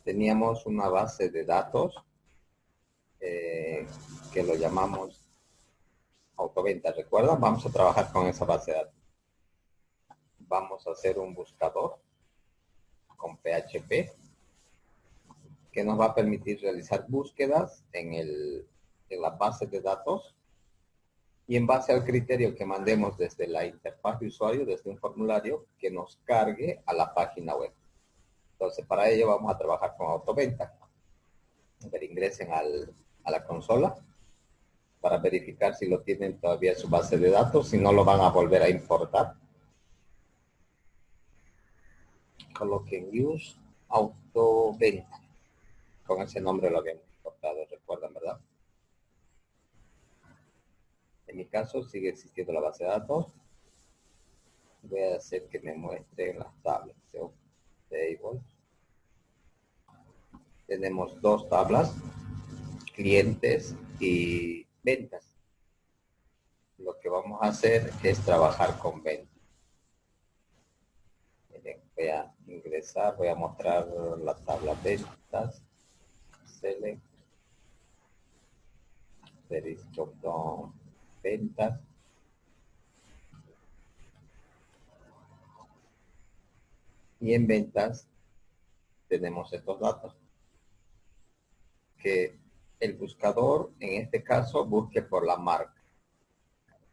teníamos una base de datos que lo llamamos Autoventa. ¿Recuerdan? Vamos a trabajar con esa base de datos. Vamos a hacer un buscador con PHP que nos va a permitir realizar búsquedas en la base de datos y en base al criterio que mandemos desde la interfaz de usuario, desde un formulario, que nos cargue a la página web. Entonces, para ello vamos a trabajar con Autoventa. A ver, ingresen a la consola para verificar si lo tienen todavía en su base de datos, si no lo van a volver a importar. Coloquen use Autoventa. Con ese nombre lo habíamos importado, recuerdan, ¿verdad? En mi caso sigue existiendo la base de datos. Voy a hacer que me muestren las tablas. Tables. Tenemos dos tablas, clientes y ventas. Lo que vamos a hacer es trabajar con ventas. Voy a ingresar, voy a mostrar la tabla ventas. Select. Ventas. Y en ventas tenemos estos datos. Que el buscador, en este caso, busque por la marca.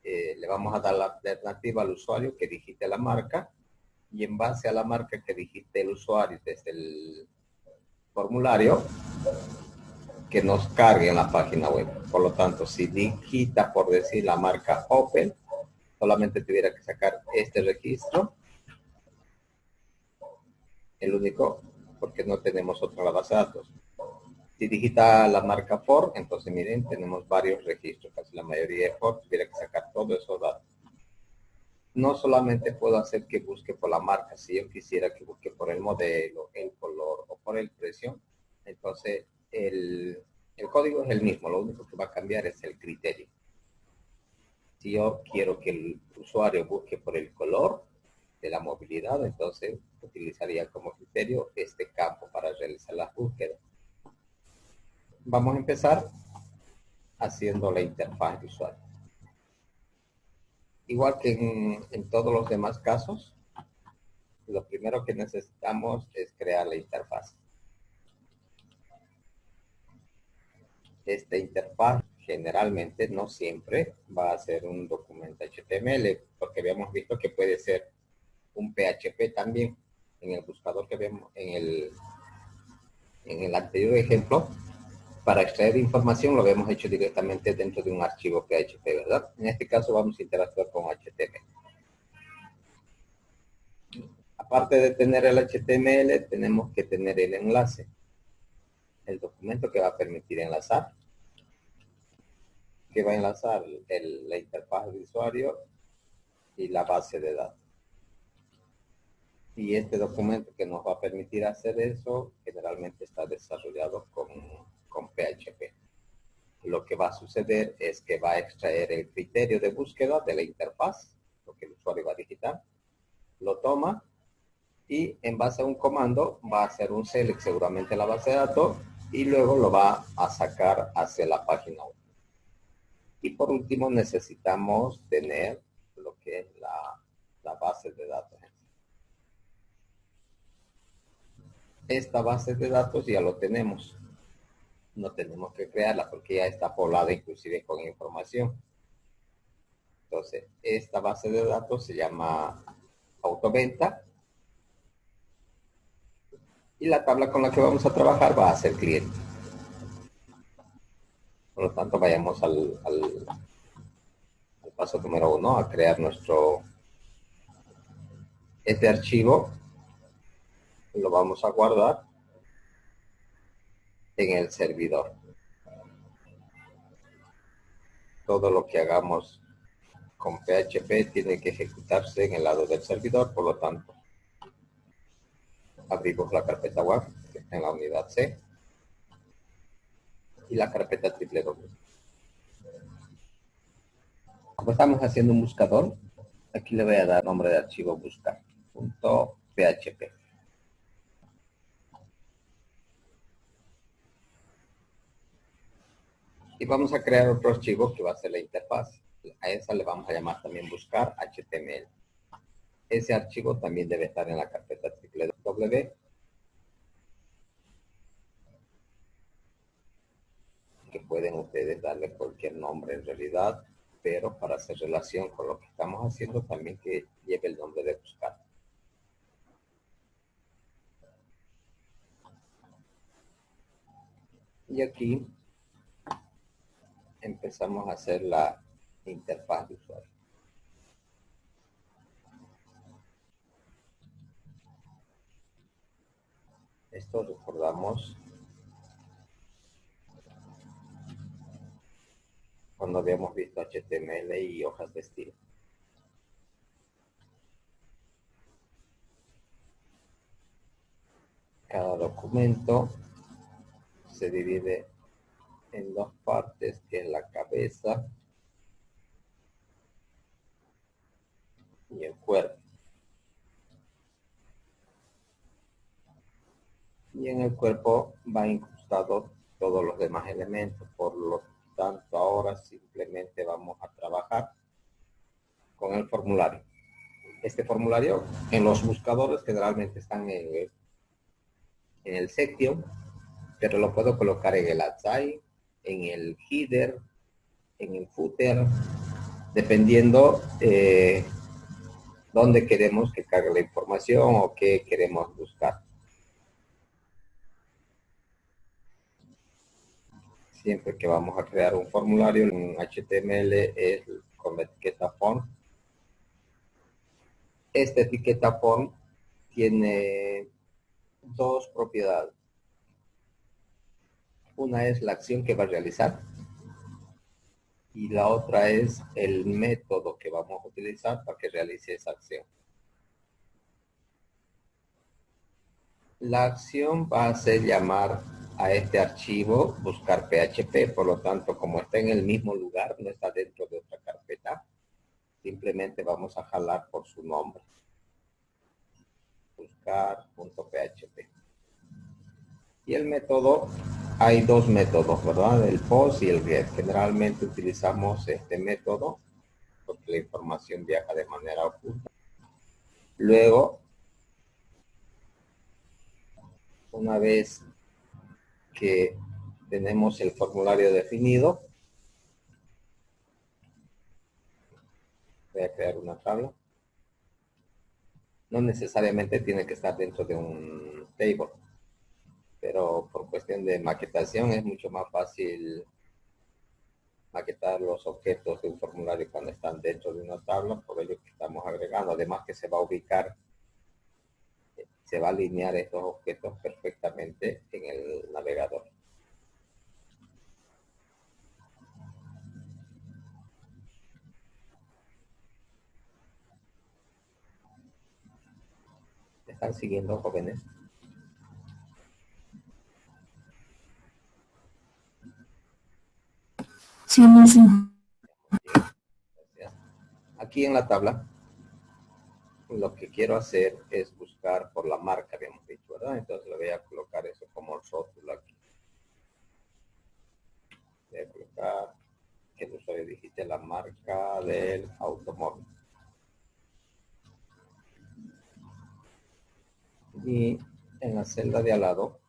Le vamos a dar la alternativa al usuario que digite la marca y en base a la marca que digite el usuario desde el formulario, que nos cargue en la página web. Por lo tanto, si digita, por decir, la marca Opel, solamente tuviera que sacar este registro, el único, porque no tenemos otra en la base de datos. Si digita la marca Ford, entonces miren, tenemos varios registros, casi la mayoría de Ford, tuviera que sacar todos esos datos. No solamente puedo hacer que busque por la marca, si yo quisiera que busque por el modelo, el color o por el precio, entonces el código es el mismo, lo único que va a cambiar es el criterio. Si yo quiero que el usuario busque por el color de la movilidad, entonces utilizaría como criterio este campo para realizar las búsquedas. Vamos a empezar haciendo la interfaz de usuario. Igual que en todos los demás casos, lo primero que necesitamos es crear la interfaz. Esta interfaz generalmente, no siempre, va a ser un documento HTML, porque habíamos visto que puede ser un PHP también. En el buscador que vemos en el anterior ejemplo, para extraer información lo habíamos hecho directamente dentro de un archivo PHP, ¿verdad? En este caso vamos a interactuar con HTML. Aparte de tener el HTML, tenemos que tener el enlace, el documento que va a permitir enlazar, que va a enlazar la interfaz de usuario y la base de datos. Y este documento que nos va a permitir hacer eso, generalmente está desarrollado con PHP. Lo que va a suceder es que va a extraer el criterio de búsqueda de la interfaz, lo que el usuario va a digitar, lo toma y en base a un comando va a hacer un select seguramente en la base de datos y luego lo va a sacar hacia la página web. Y por último necesitamos tener lo que es la base de datos. Esta base de datos ya lo tenemos. No tenemos que crearla porque ya está poblada inclusive con información. Entonces, esta base de datos se llama Autoventa y la tabla con la que vamos a trabajar va a ser cliente. Por lo tanto, vayamos al paso número 1, a crear este archivo. Lo vamos a guardar en el servidor. Todo lo que hagamos con PHP tiene que ejecutarse en el lado del servidor, por lo tanto, abrimos la carpeta web que está en la unidad C y la carpeta www. Como estamos haciendo un buscador, aquí le voy a dar nombre de archivo buscar.php. Y vamos a crear otro archivo que va a ser la interfaz. A esa le vamos a llamar también buscar HTML. Ese archivo también debe estar en la carpeta www, que pueden ustedes darle cualquier nombre en realidad, pero para hacer relación con lo que estamos haciendo también que lleve el nombre de buscar. Y aquí empezamos a hacer la interfaz de usuario. Esto recordamos cuando habíamos visto HTML y hojas de estilo. Cada documento se divide en dos partes, que es la cabeza y el cuerpo. Y en el cuerpo va incrustado todos los demás elementos. Por lo tanto, ahora simplemente vamos a trabajar con el formulario. Este formulario en los buscadores generalmente están en el section, pero lo puedo colocar en el outside, en el header, en el footer, dependiendo dónde queremos que cargue la información o qué queremos buscar. Siempre que vamos a crear un formulario en HTML es con la etiqueta form. Esta etiqueta form tiene dos propiedades. Una es la acción que va a realizar y la otra es el método que vamos a utilizar para que realice esa acción. La acción va a ser llamar a este archivo buscar PHP, por lo tanto, como está en el mismo lugar, no está dentro de otra carpeta, simplemente vamos a jalar por su nombre. Buscar.php. Y el método, hay dos métodos, ¿verdad? El post y el get. Generalmente utilizamos este método porque la información viaja de manera oculta. Luego, una vez que tenemos el formulario definido, voy a crear una tabla. No necesariamente tiene que estar dentro de un table, pero por cuestión de maquetación es mucho más fácil maquetar los objetos de un formulario cuando están dentro de una tabla, por ello que estamos agregando. Además que se va a ubicar, se va a alinear estos objetos perfectamente en el navegador. ¿Están siguiendo, jóvenes? Sí, sí. Gracias. Aquí en la tabla, lo que quiero hacer es buscar por la marca, habíamos dicho, ¿verdad? Entonces le voy a colocar eso como rótulo aquí. Voy a colocar que el usuario digite la marca del automóvil. Y en la celda de al lado,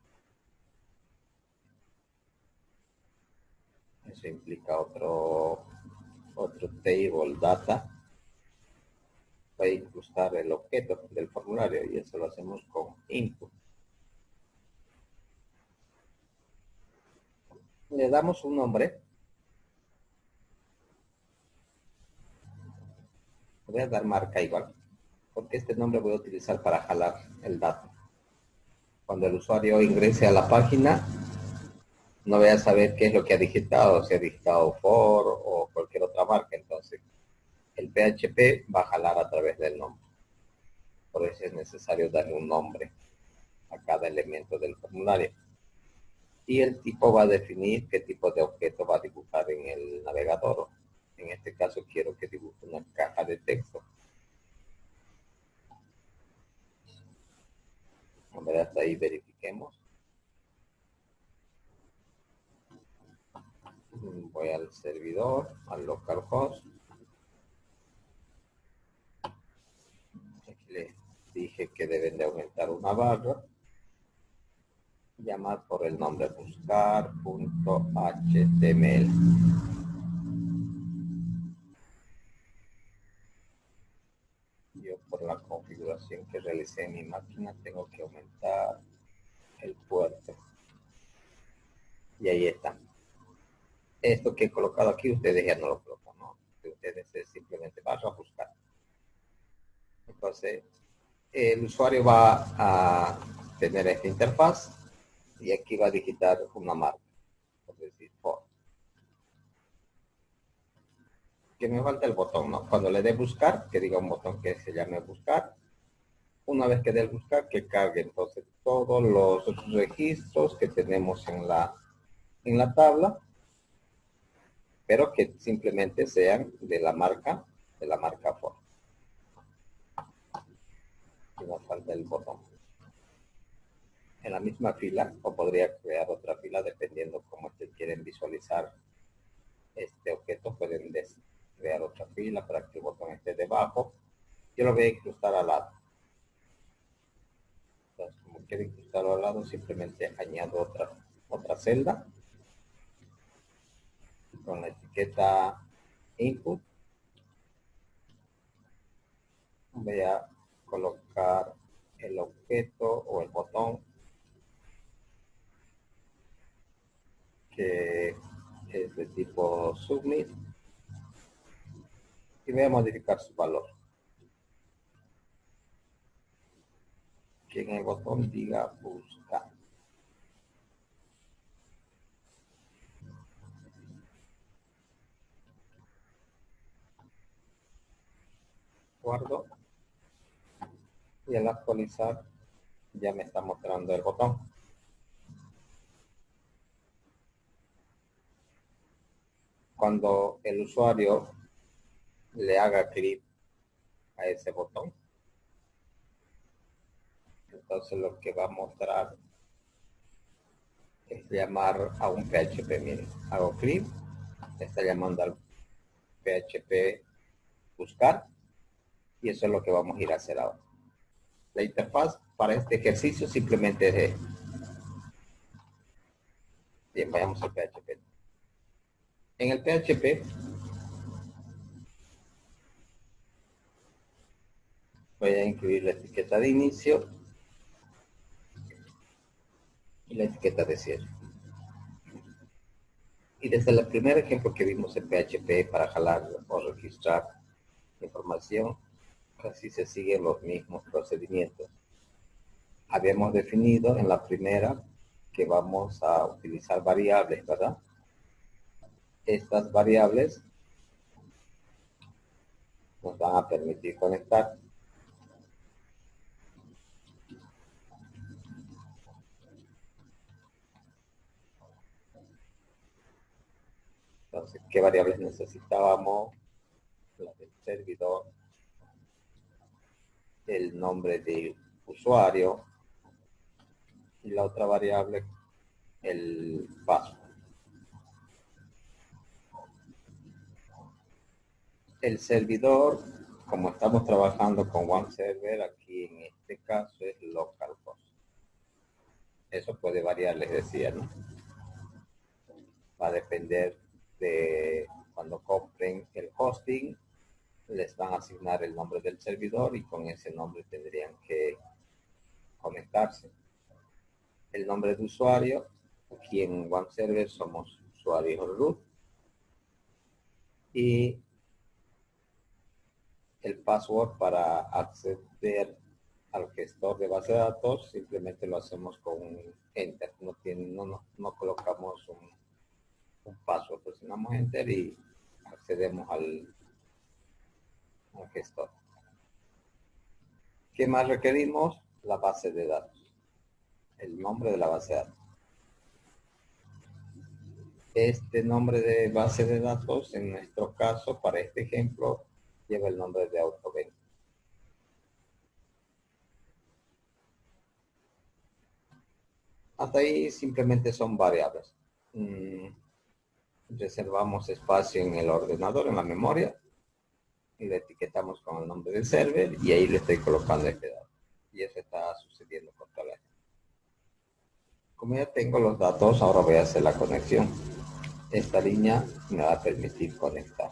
eso implica otro table data, va a incrustar el objeto del formulario y eso lo hacemos con input. Le damos un nombre. Voy a dar marca igual, porque este nombre voy a utilizar para jalar el dato. Cuando el usuario ingrese a la página, no voy a saber qué es lo que ha digitado, si ha digitado for o cualquier otra marca. Entonces, el PHP va a jalar a través del nombre. Por eso es necesario darle un nombre a cada elemento del formulario. Y el tipo va a definir qué tipo de objeto va a dibujar en el navegador. En este caso quiero que dibuje una caja de texto. A ver, hasta ahí verifiquemos. Voy al servidor, al localhost. Aquí les dije que deben de aumentar una barra. Llamar por el nombre buscar.html. Yo por la configuración que realicé en mi máquina tengo que aumentar el puerto. Y ahí está. Esto que he colocado aquí, ustedes ya no lo colocan, ¿no? Ustedes simplemente van a buscar. Entonces, el usuario va a tener esta interfaz y aquí va a digitar una marca, por decir, Ford. Que me falta el botón, ¿no? Cuando le dé buscar, que diga un botón que se llame buscar. Una vez que dé el buscar, que cargue entonces todos los registros que tenemos en la tabla, pero que simplemente sean de la marca Ford. Y nos falta el botón. En la misma fila, o podría crear otra fila dependiendo cómo ustedes quieren visualizar este objeto. Pueden crear otra fila para que el botón esté debajo. Yo lo voy a incrustar al lado. Entonces, como quiero incrustarlo al lado, simplemente añado otra celda con la etiqueta input. Voy a colocar el objeto o el botón que es de tipo submit y voy a modificar su valor. Que en el botón diga buscar. Guardo y al actualizar ya me está mostrando el botón. Cuando el usuario le haga clic a ese botón, entonces lo que va a mostrar es llamar a un PHP. Miren, hago clic, está llamando al PHP buscar y eso es lo que vamos a ir a hacer ahora. La interfaz para este ejercicio simplemente es de... Bien, vayamos al PHP. En el PHP voy a incluir la etiqueta de inicio y la etiqueta de cierre. Y desde el primer ejemplo que vimos en PHP para jalar o registrar información, casi se siguen los mismos procedimientos. Habíamos definido en la primera que vamos a utilizar variables, ¿verdad? Estas variables nos van a permitir conectar. Entonces, ¿qué variables necesitábamos? La del servidor, el nombre del usuario y la otra variable, el password. El servidor, como estamos trabajando con OneServer, aquí en este caso es localhost. Eso puede variar, les decía, ¿no? Va a depender de cuando compren el hosting, les van a asignar el nombre del servidor y con ese nombre tendrían que conectarse. El nombre de usuario, aquí en OneServer somos usuarios root. Y el password para acceder al gestor de base de datos, simplemente lo hacemos con un enter. No colocamos un password, presionamos enter y accedemos al gestor. ¿Qué más requerimos? La base de datos, el nombre de la base de datos. Este nombre de base de datos, en nuestro caso, para este ejemplo, lleva el nombre de Autovent. Hasta ahí simplemente son variables. reservamos espacio en el ordenador, en la memoria, y le etiquetamos con el nombre del server, y ahí le estoy colocando este dato. Y eso está sucediendo con toda la gente. Como ya tengo los datos, ahora voy a hacer la conexión. Esta línea me va a permitir conectar.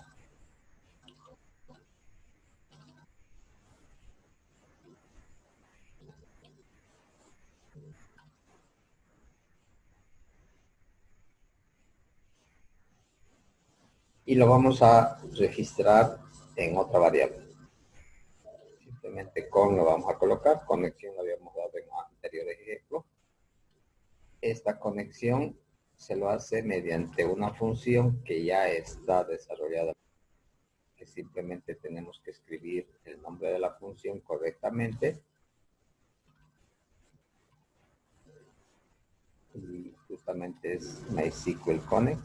Y lo vamos a registrar en otra variable. Simplemente con lo vamos a colocar. Conexión lo habíamos dado en anteriores ejemplos. Esta conexión se lo hace mediante una función que ya está desarrollada, que simplemente tenemos que escribir el nombre de la función correctamente, y justamente es MySQL Connect,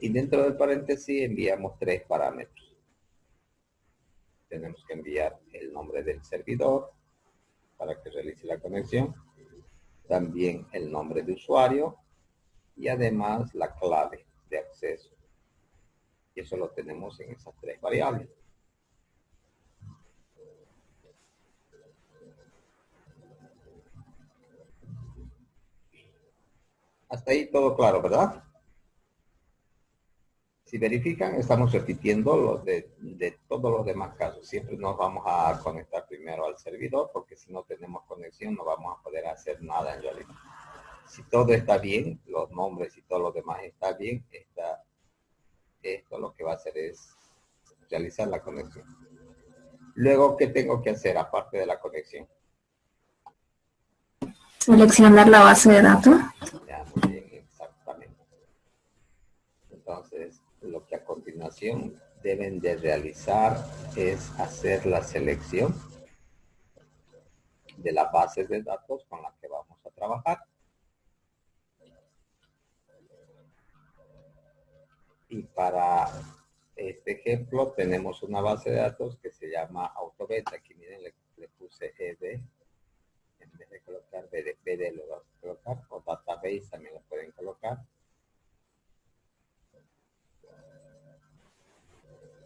y dentro del paréntesis enviamos 3 parámetros. Tenemos que enviar el nombre del servidor para que realice la conexión, también el nombre de usuario y además la clave de acceso. Y eso lo tenemos en esas 3 variables. Hasta ahí todo claro, ¿verdad? Si verifican, estamos repitiendo los de todos los demás casos. Siempre nos vamos a conectar primero al servidor, porque si no tenemos conexión no vamos a poder hacer nada en realidad. Si todo está bien, los nombres y todo lo demás está bien, esto lo que va a hacer es realizar la conexión. Luego, ¿qué tengo que hacer aparte de la conexión? Seleccionar la base de datos. Ya, muy bien, exactamente. Entonces, lo que a continuación deben de realizar es hacer la selección de las bases de datos con las que vamos a trabajar. Y para este ejemplo tenemos una base de datos que se llama AutoBet. Aquí miren, le puse ED. En vez de colocar BD lo vamos a colocar, o Database también lo pueden colocar.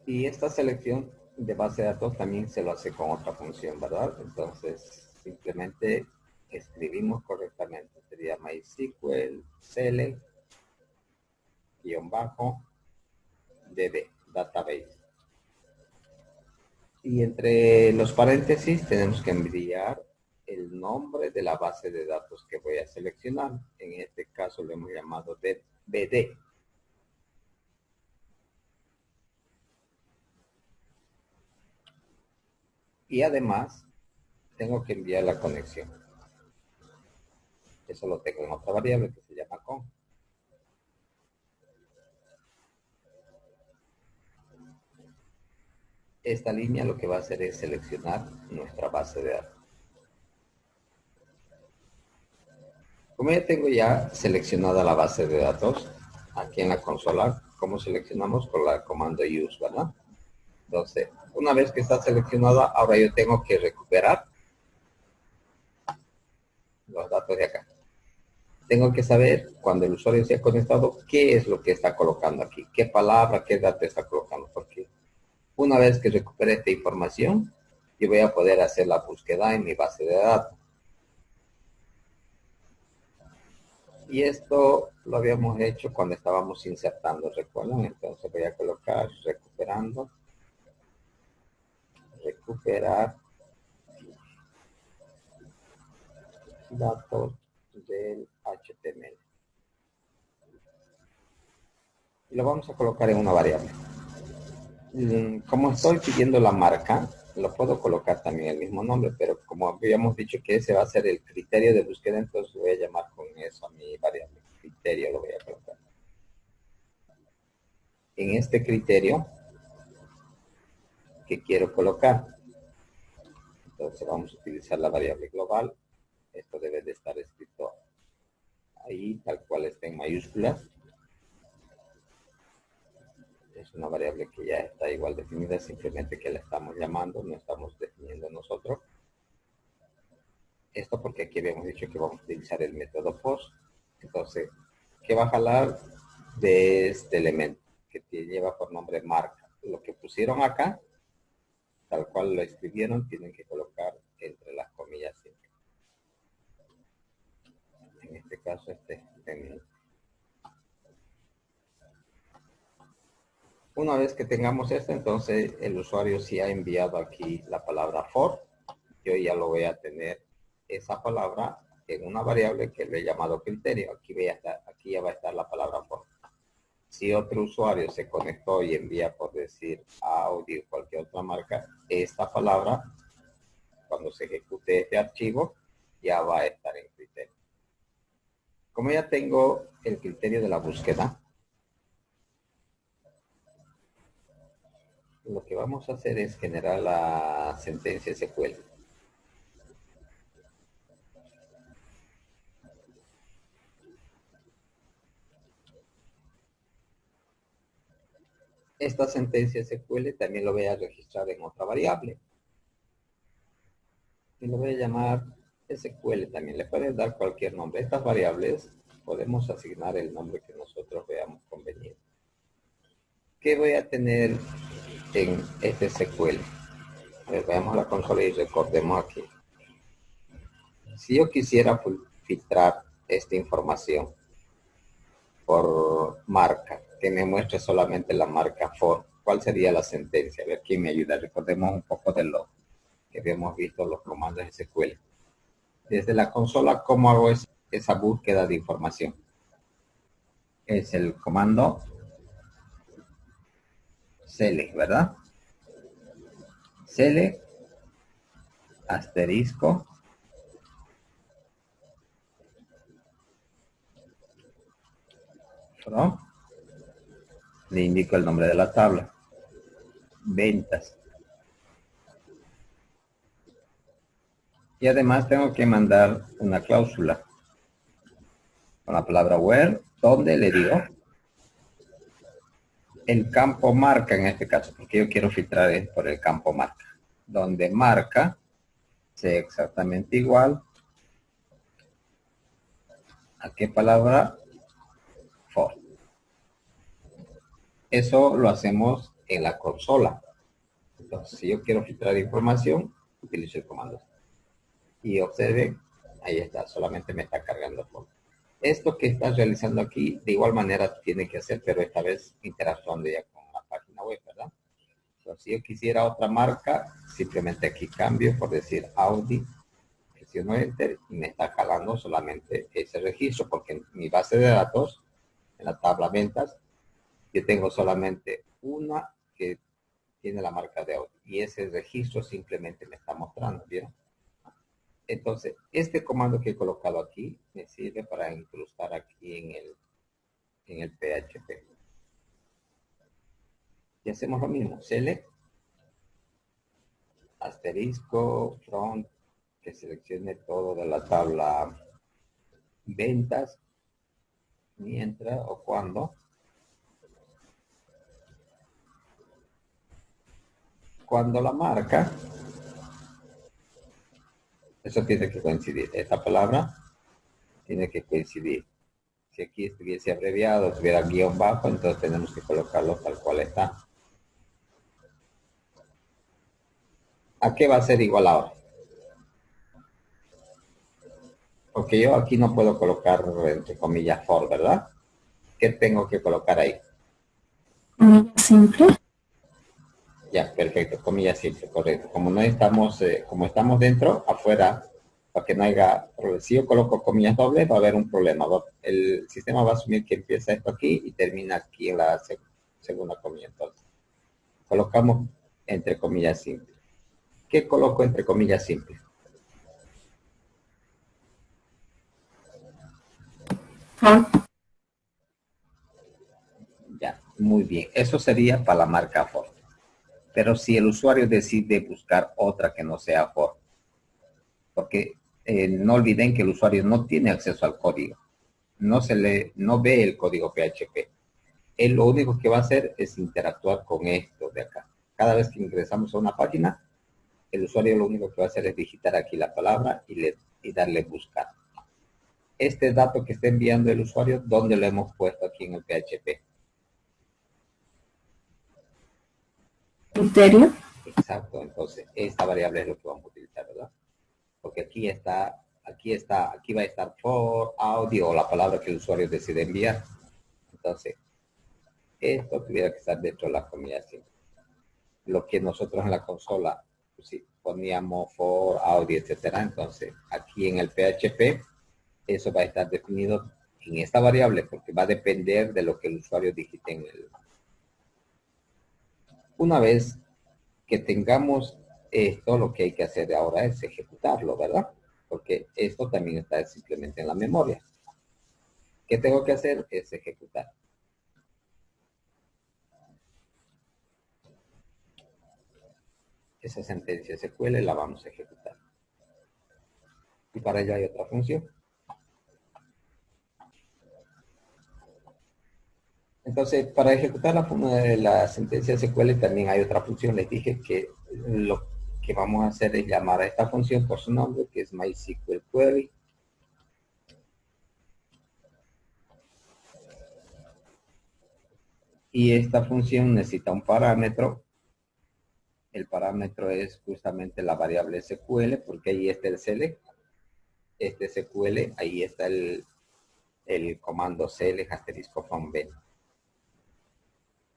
Y esta selección de base de datos también se lo hace con otra función, ¿verdad? Entonces, simplemente escribimos correctamente. Sería MySQL select -db, database. Y entre los paréntesis tenemos que enviar el nombre de la base de datos que voy a seleccionar. En este caso lo hemos llamado BD. Y además tengo que enviar la conexión. Eso lo tengo en otra variable que se llama con. Esta línea lo que va a hacer es seleccionar nuestra base de datos. Como ya tengo ya seleccionada la base de datos, aquí en la consola, ¿cómo seleccionamos? Con la comando use, ¿verdad? Entonces, una vez que está seleccionada, ahora yo tengo que recuperar los datos de acá. Tengo que saber, cuando el usuario se ha conectado, qué es lo que está colocando aquí, qué palabra, qué dato está colocando, porque una vez que recupere esta información, yo voy a poder hacer la búsqueda en mi base de datos. Y esto lo habíamos hecho cuando estábamos insertando, ¿recuerdan? Entonces voy a colocar recuperando, recuperar datos del HTML. Y lo vamos a colocar en una variable. Como estoy pidiendo la marca, lo puedo colocar también el mismo nombre, pero como habíamos dicho que ese va a ser el criterio de búsqueda, entonces voy a llamar con eso a mi variable. Criterio lo voy a colocar. En este criterio que quiero colocar, entonces vamos a utilizar la variable global. Esto debe de estar escrito ahí, tal cual está en mayúsculas. Es una variable que ya está igual definida, simplemente que la estamos llamando, no estamos definiendo nosotros. Esto porque aquí habíamos dicho que vamos a utilizar el método post. Entonces, que va a jalar de este elemento que lleva por nombre marca. Lo que pusieron acá, tal cual lo escribieron, tienen que colocar entre las comillas simples. En este caso, Una vez que tengamos esto, entonces el usuario sí ha enviado aquí la palabra for. Yo ya lo voy a tener esa palabra en una variable que le he llamado criterio. Aquí ya va a estar la palabra for. Si otro usuario se conectó y envía, por decir, Audi o cualquier otra marca, esta palabra, cuando se ejecute este archivo, ya va a estar en criterio. Como ya tengo el criterio de la búsqueda, lo que vamos a hacer es generar la sentencia SQL. Esta sentencia SQL también lo voy a registrar en otra variable. Y lo voy a llamar SQL también. Le puedes dar cualquier nombre. Estas variables podemos asignar el nombre que nosotros veamos conveniente. ¿Qué voy a tener en este SQL? A ver, veamos la consola y recordemos aquí. Si yo quisiera filtrar esta información por marca, que me muestre solamente la marca for, ¿cuál sería la sentencia? A ver, ¿quién me ayuda? Recordemos un poco de lo que habíamos visto los comandos SQL. Desde la consola, ¿cómo hago esa búsqueda de información? Es el comando select, ¿verdad? Select, asterisco, from, le indico el nombre de la tabla, ventas. Y además tengo que mandar una cláusula con la palabra where, donde le digo el campo marca en este caso, porque yo quiero filtrar por el campo marca, donde marca sea exactamente igual a qué palabra for. Eso lo hacemos en la consola. Entonces, si yo quiero filtrar información, utilizo el comando. Y observen, ahí está, solamente me está cargando for. Esto que estás realizando aquí, de igual manera tiene que hacer, pero esta vez interactuando ya con la página web, ¿verdad? Entonces, si yo quisiera otra marca, simplemente aquí cambio, por decir Audi, presiono Enter y me está jalando solamente ese registro, porque en mi base de datos, en la tabla ventas, yo tengo solamente una que tiene la marca de Audi y ese registro simplemente me está mostrando, ¿vieron? Entonces, este comando que he colocado aquí me sirve para incrustar aquí en el PHP. Y hacemos lo mismo, select, asterisco, front, que seleccione todo de la tabla ventas, mientras o cuando la marca, eso tiene que coincidir, esta palabra tiene que coincidir. Si aquí estuviese abreviado, tuviera guión bajo, entonces tenemos que colocarlo tal cual está. ¿A qué va a ser igual ahora? Porque yo aquí no puedo colocar, entre comillas, for, ¿verdad? ¿Qué tengo que colocar ahí? Comillas simple. Ya, perfecto, comillas simple, correcto. Como no estamos, como estamos dentro, afuera, para que no haya problema. Si yo coloco comillas dobles, va a haber un problema. El sistema va a asumir que empieza esto aquí y termina aquí en la segunda comilla. Entonces, colocamos entre comillas simple. ¿Qué coloco entre comillas simple? For. Ya, muy bien. Eso sería para la marca for. Pero si el usuario decide buscar otra que no sea for, porque no olviden que el usuario no tiene acceso al código, no ve el código PHP. Él lo único que va a hacer es interactuar con esto de acá. Cada vez que ingresamos a una página, el usuario lo único que va a hacer es digitar aquí la palabra y darle buscar. este dato que está enviando el usuario, ¿dónde lo hemos puesto aquí en el PHP? Criterio. Exacto, entonces esta variable es lo que vamos a utilizar, ¿verdad? Porque aquí va a estar for audio o la palabra que el usuario decide enviar. Entonces, esto tuviera que estar dentro de la comillas simple. Lo que nosotros en la consola, pues sí, poníamos for audio, etcétera. Entonces, aquí en el PHP, eso va a estar definido en esta variable porque va a depender de lo que el usuario digite en el. Una vez que tengamos esto, lo que hay que hacer ahora es ejecutarlo, ¿verdad? Porque esto también está simplemente en la memoria. ¿Qué tengo que hacer? Es ejecutar. Esa sentencia SQL la vamos a ejecutar. Y para ello hay otra función. Entonces, para ejecutar la sentencia SQL también hay otra función. Les dije que lo que vamos a hacer es llamar a esta función por su nombre, que es MySQL Query. Y esta función necesita un parámetro. El parámetro es justamente la variable SQL, porque ahí está el select. Este SQL, ahí está el comando select asterisco from b.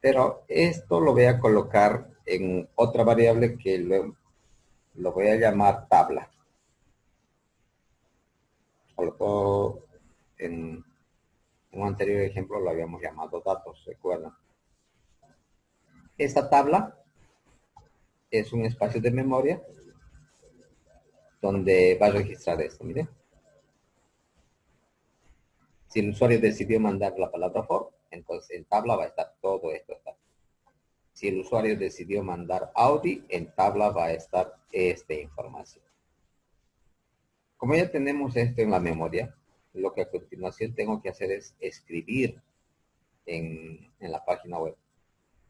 Pero esto lo voy a colocar en otra variable que lo voy a llamar tabla. En un anterior ejemplo lo habíamos llamado datos, ¿recuerdan? Esta tabla es un espacio de memoria donde va a registrar esto, miren. Si el usuario decidió mandar la palabra for, entonces en tabla va a estar todo esto. Si el usuario decidió mandar Audi, en tabla va a estar esta información. Como ya tenemos esto en la memoria, lo que a continuación tengo que hacer es escribir en la página web.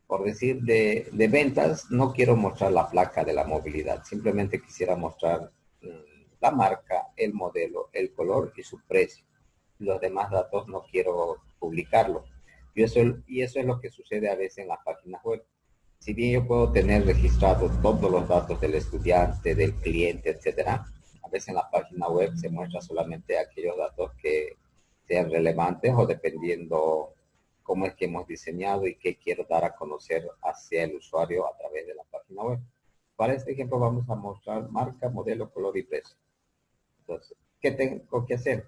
Por decir, de ventas, no quiero mostrar la placa de la movilidad. Simplemente quisiera mostrar la marca, el modelo, el color y su precio. Los demás datos no quiero publicarlo. Y eso es lo que sucede a veces en las páginas web. Si bien yo puedo tener registrados todos los datos del estudiante, del cliente, etcétera, a veces en la página web se muestra solamente aquellos datos que sean relevantes o dependiendo cómo es que hemos diseñado y qué quiero dar a conocer hacia el usuario a través de la página web. Para este ejemplo vamos a mostrar marca, modelo, color y precio. Entonces, ¿qué tengo que hacer?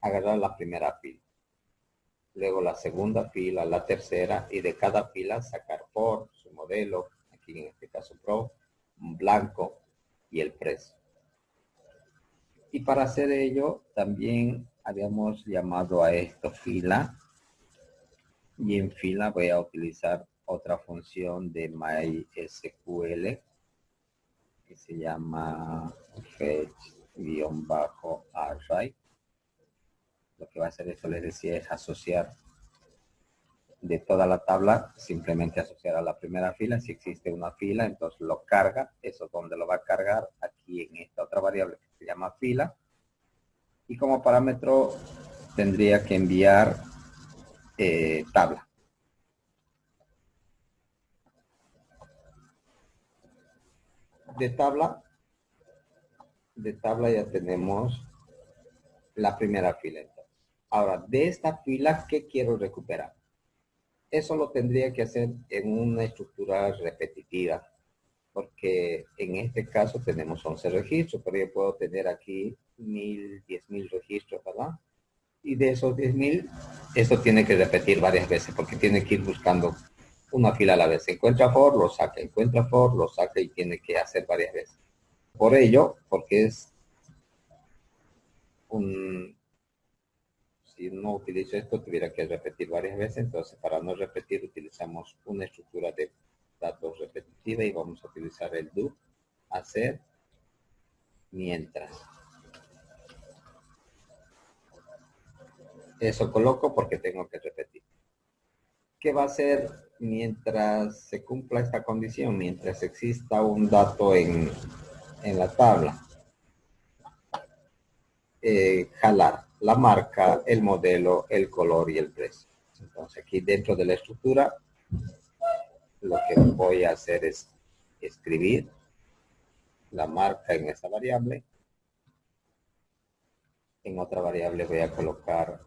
Agarrar la primera fila, luego la segunda fila, la tercera, y de cada fila sacar por su modelo, aquí en este caso Pro, un blanco y el precio. Y para hacer ello también habíamos llamado a esto fila, y en fila voy a utilizar otra función de MySQL que se llama fetch-array. Lo que va a hacer esto, les decía, es asociar de toda la tabla, simplemente asociar a la primera fila. Si existe una fila, entonces lo carga. Eso es donde lo va a cargar, aquí en esta otra variable que se llama fila. Y como parámetro tendría que enviar tabla. De tabla ya tenemos la primera fila. Entonces, ahora, de esta fila, ¿qué quiero recuperar? Eso lo tendría que hacer en una estructura repetitiva, porque en este caso tenemos 11 registros, pero yo puedo tener aquí 10.000 registros, ¿verdad? Y de esos 10.000, esto tiene que repetir varias veces, porque tiene que ir buscando una fila a la vez. Encuentra for, lo saca, encuentra for, lo saca y tiene que hacer varias veces. Por ello, porque es si no utilizo esto, tuviera que repetir varias veces. Entonces, para no repetir, utilizamos una estructura de datos repetitiva y vamos a utilizar el do, hacer, mientras. Eso coloco porque tengo que repetir. ¿Qué va a hacer mientras se cumpla esta condición? Mientras exista un dato en la tabla. Jalar. la marca, el modelo, el color y el precio. Entonces aquí dentro de la estructura, lo que voy a hacer es escribir la marca en esa variable. En otra variable voy a colocar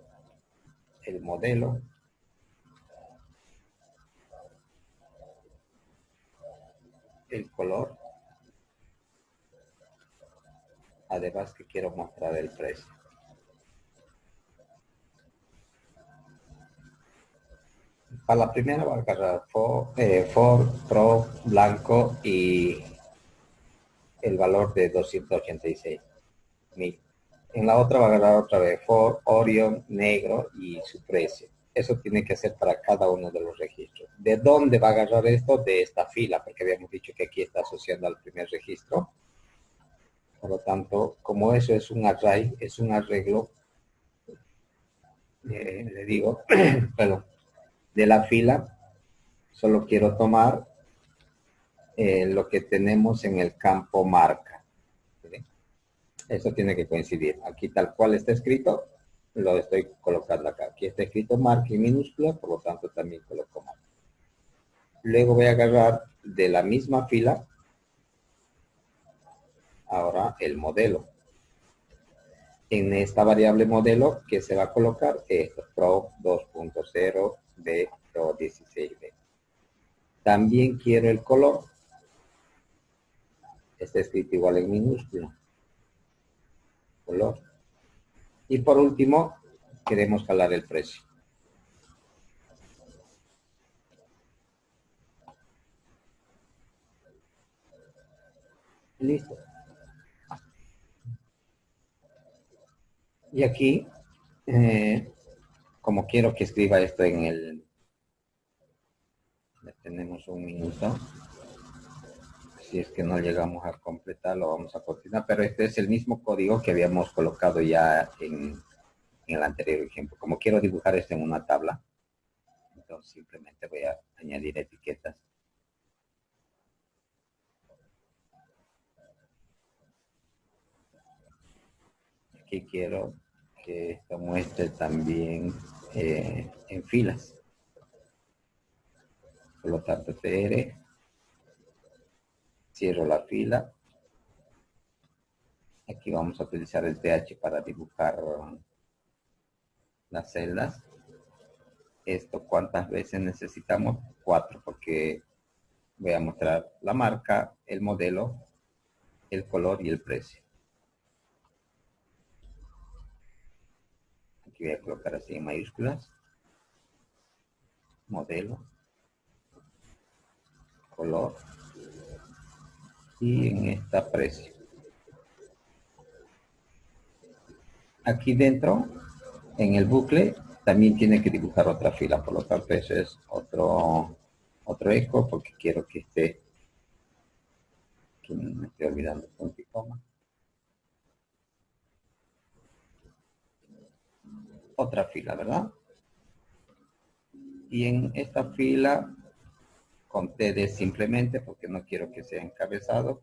el modelo. El color. Además que quiero mostrar el precio. Para la primera va a agarrar Ford Pro blanco y el valor de 286,000. En la otra va a agarrar otra vez Ford Orion negro y su precio. Eso tiene que ser para cada uno de los registros. ¿De dónde va a agarrar esto? De esta fila, porque habíamos dicho que aquí está asociando al primer registro. Por lo tanto, como eso es un array, es un arreglo, le digo, perdón, de la fila, solo quiero tomar lo que tenemos en el campo marca. ¿Sí? Eso tiene que coincidir. Aquí tal cual está escrito, lo estoy colocando acá. Aquí está escrito marca en minúscula, por lo tanto también coloco marca. Luego voy a agarrar de la misma fila, ahora el modelo. En esta variable modelo, que se va a colocar? Esto, Pro 2.0 B Pro 16B. También quiero el color. Está escrito igual en minúscula. Color. Y por último, queremos jalar el precio. Listo. Y aquí, como quiero que escriba esto en el... Tenemos un minuto. Si es que no llegamos a completar, lo vamos a continuar. Pero este es el mismo código que habíamos colocado ya en el anterior ejemplo. Como quiero dibujar esto en una tabla, entonces simplemente voy a añadir etiquetas. Aquí quiero que esto muestre también en filas. Por lo tanto, TR, cierro la fila. Aquí vamos a utilizar el TH para dibujar las celdas. Esto, ¿cuántas veces necesitamos? 4, porque voy a mostrar la marca, el modelo, el color y el precio. Aquí voy a colocar así en mayúsculas. Modelo, color y en esta precio. Aquí dentro, en el bucle, también tiene que dibujar otra fila, por lo tanto ese es otro eco, porque quiero que esté, que me estoy olvidando punto y coma. Otra fila, ¿verdad? Y en esta fila, con TD simplemente, porque no quiero que sea encabezado,